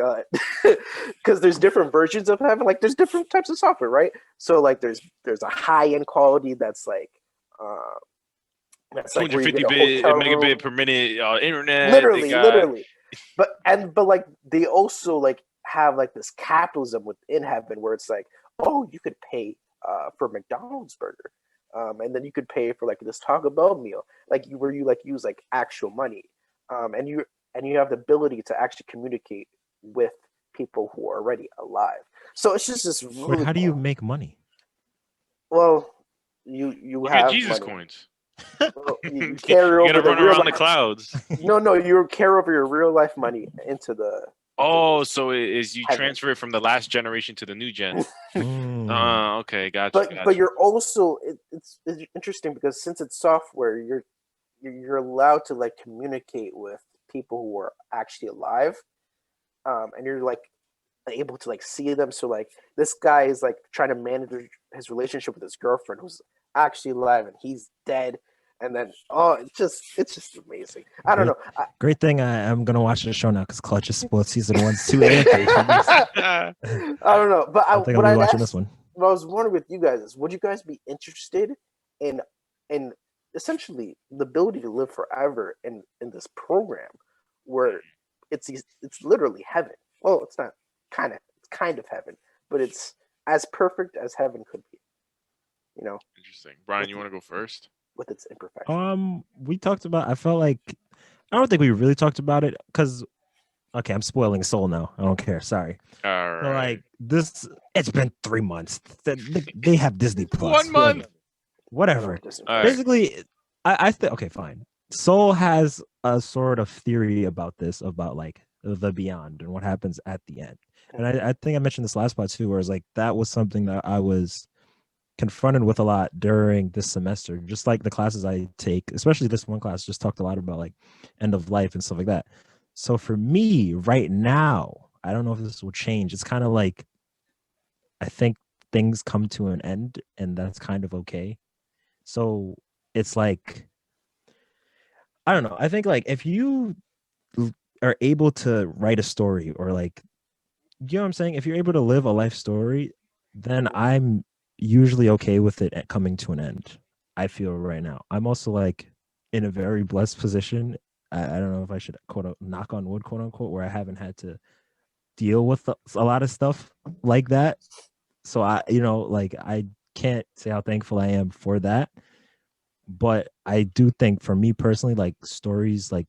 because there's different versions of heaven. Like there's different types of software, right? So like there's a high end quality that's like where you 250 get a bit, hotel megabit room. per minute internet. They got Literally. But like they also like have like this capitalism within heaven where it's like, oh, you could pay for McDonald's burger, and then you could pay for like this Taco Bell meal, like where you like use like actual money, and you have the ability to actually communicate with people who are already alive. So it's just this really Wait, how do you cool. make money? Well, you You get have Jesus money. coins. Well, you carry You over gotta the run real around the life. clouds. No, you carry over your real life money into the. Oh, so it is you heaven. transfer it from the last generation to the new gen. Okay, gotcha. But you're also it's interesting because since it's software, you're allowed to like communicate with people who are actually alive, and you're like able to like see them. So like this guy is like trying to manage his relationship with his girlfriend who's actually alive and he's dead. And then it's just amazing. I don't know. Great thing I'm gonna watch the show now because Clutch is spoiled season 1, 2, and 3. I don't know, but I think I'll be watching this one. What I was wondering with you guys is, would you guys be interested in essentially the ability to live forever in this program where it's literally heaven? Well, it's not it's kind of heaven, but it's as perfect as heaven could be. You know. Interesting. Brian, you want to go first? With its imperfection. We talked about. I felt like I don't think we really talked about it because. Okay, I'm spoiling Soul now. I don't care. Sorry. All right. But like this, it's been 3 months. They have Disney Plus. 1 month. Whatever. Right. Basically, I think. Okay, fine. Soul has a sort of theory about this, about like the beyond and what happens at the end. And I think I mentioned this last part too, where it's like that was something that I was confronted with a lot during this semester, just like the classes I take, especially this one class just talked a lot about like end of life and stuff like that. So for me right now, I don't know if this will change. It's kind of like I think things come to an end and that's kind of okay. So it's like I don't know. I think like if you are able to write a story, or like, you know what I'm saying? If you're able to live a life story, then I'm usually okay with it coming to an end. I feel right now. I'm also like in a very blessed position. I don't know if I should quote knock on wood, quote unquote, where I haven't had to deal with a lot of stuff like that. So like I can't say how thankful I am for that. But I do think for me personally, like stories, like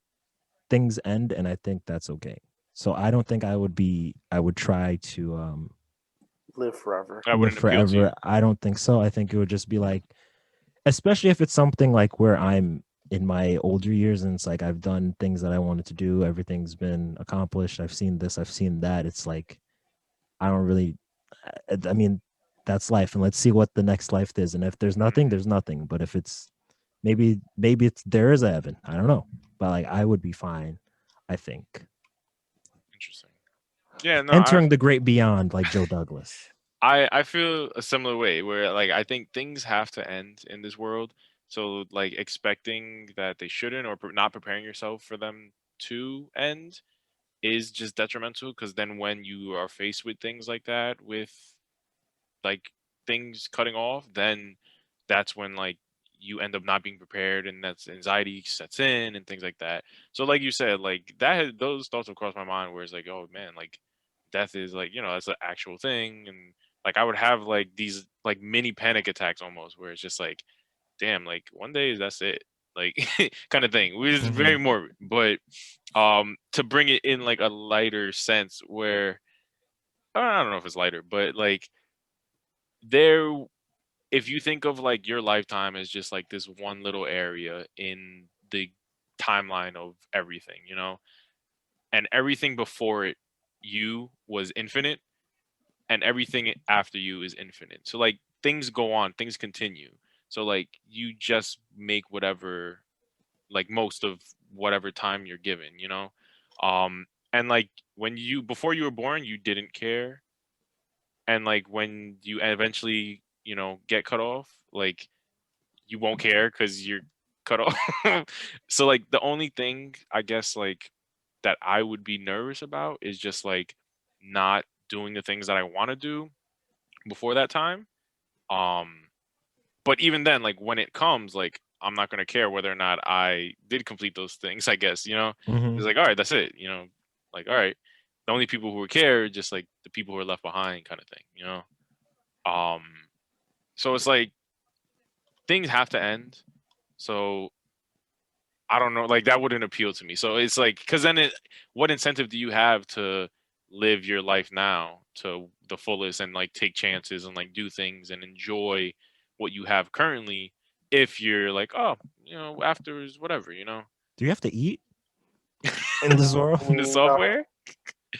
things end, and I think that's okay. So I don't think I would try to Live forever. That live wouldn't appeal to you. forever. I don't think so. I think it would just be like, especially if it's something like where I'm in my older years and it's like I've done things that I wanted to do, everything's been accomplished, I've seen this, I've seen that. It's like I don't really I mean, that's life, and let's see what the next life is. And if there's nothing, there's nothing. But if it's maybe it's there is a heaven. I don't know. But like I would be fine, I think. Interesting. Yeah, no, Entering the great beyond, like Joe Douglas. I feel a similar way where like I think things have to end in this world. So like expecting that they shouldn't or not preparing yourself for them to end is just detrimental because then when you are faced with things like that with like things cutting off, then that's when like you end up not being prepared and that's anxiety sets in and things like that. So like you said, like those thoughts have crossed my mind where it's like, oh man, like death is like, that's an actual thing. And like I would have like these like mini panic attacks almost where it's just like, damn, like one day that's it. Like kind of thing. Which is very morbid. But to bring it in like a lighter sense where I don't know if it's lighter, but like there if you think of like your lifetime as just like this one little area in the timeline of everything, and everything before it you was infinite and everything after you is infinite. So like things go on, things continue. So like you just make whatever like most of whatever time you're given, and like when you before you were born you didn't care, and like when you eventually get cut off, like you won't care because you're cut off. So like the only thing I guess like that I would be nervous about is just like not doing the things that I want to do before that time. Um, but even then, like when it comes, like I'm not gonna care whether or not I did complete those things. I guess it's like all right, that's it. Like all right, the only people who would care are just like the people who are left behind, kind of thing. Um, so it's like things have to end. So I don't know, like that wouldn't appeal to me. So it's like, because then what incentive do you have to live your life now to the fullest and like take chances and like do things and enjoy what you have currently if you're like, oh, afterwards, whatever, Do you have to eat in this world? in the No, software?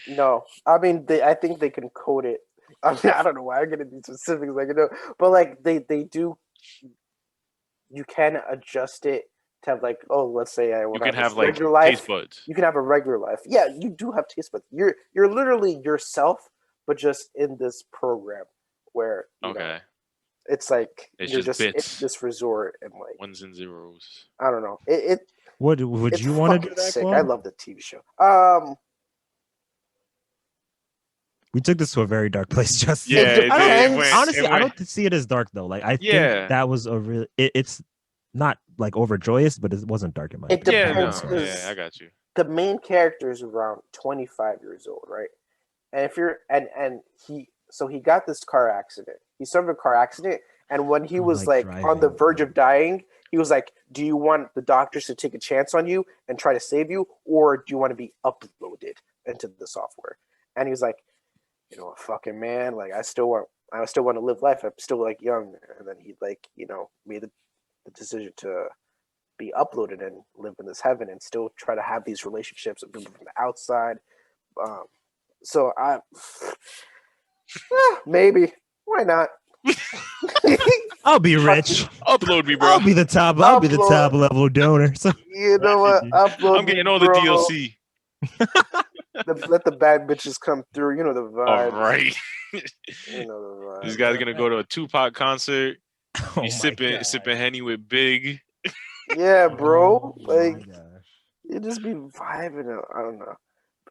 no. I mean, I think they can code it. I mean, I don't know why I'm getting these specifics, like but like they do. You can adjust it to have like, oh, let's say I You want to can have have this like regular taste life. buds. You can have a regular life. Yeah, you do have taste buds. You're literally yourself, but just in this program where Okay. it's like It's you're just just in bits, this resort and like ones and zeros. I don't know. Would It's you want to do fucking that, sick. I Claude? love the TV show. We took this to a very dark place, Justin. It Yeah, I don't depends. honestly. I don't see it as dark though. Like I think Yeah. that was a real. It's not like overjoyous, but it wasn't dark in my It opinion. Yeah, I will depends no, say. yeah, I because got you. the main character is around 25 years old, right? And if you're and he got this car accident. He suffered a car accident, and when he I don't was like like on the driving, verge bro. of dying, he was like, "Do you want the doctors to take a chance on you and try to save you, or do you want to be uploaded into the software?" And he was like, fucking man, like I still want to live life. I'm still like young, and then he like made the decision to be uploaded and live in this heaven and still try to have these relationships with people from the outside. Um, so maybe why not? I'll be rich. Upload me, bro. I'll be the top. I'll be the Upload. top level donor. So You know what? Upload I'm me, getting all the bro. DLC. Let the bad bitches come through. You know the All vibes. right. You know the This vibes. guy's gonna go to a Tupac concert. oh Be my sipping god. Henny with Big. Yeah, bro. Oh my Like, gosh. You just be vibing. I don't know.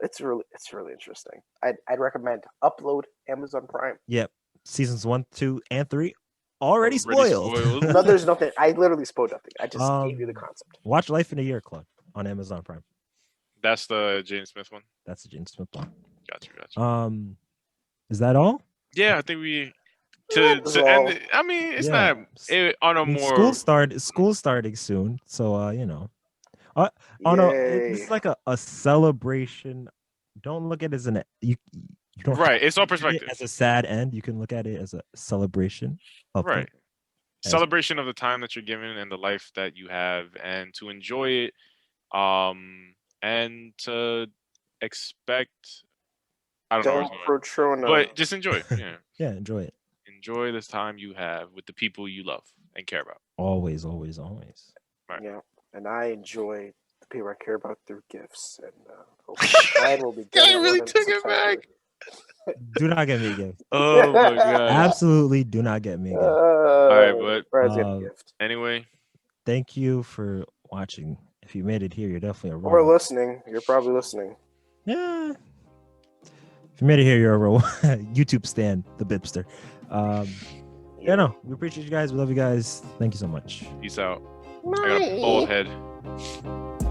It's really interesting. I'd recommend upload Amazon Prime. Yep. Seasons 1, 2, and 3 already Already spoiled. spoiled. No, there's nothing. I literally spoiled nothing. I just gave you the concept. Watch Life in a Year, Claude, on Amazon Prime. That's the Jaden Smith one. That's the Jaden Smith one. Gotcha. Is that all? Yeah, I think we That's to all. end. I mean, it's Yeah. not on a I mean, more. school starting soon, so you know. Yay. This is like a celebration. Don't look at it as you don't Right, it's all look at it perspective. as a sad end. You can look at it as a celebration of Right. as- Celebration of the time that you're given and the life that you have, and to enjoy it, and to expect. I don't know where Don't it's going, Protrona. but just enjoy. Yeah, yeah, enjoy it. enjoy this time you have with the people you love and care about. Always, always, always. Right. Yeah, and I enjoy the people I care about through gifts, and mine will be Guy getting really one in took it September. back. Do not get me a gift. Oh my god. Absolutely, do not get me a gift. All right, but Brad's got a gift. anyway, Thank you for watching. If you made it here, you're definitely a real Or one. listening. You're probably listening. Yeah. If you made it here, you're a real YouTube stan, the Bipster. Yeah, no, we appreciate you guys. We love you guys. Thank you so much. peace out. I got a bald head.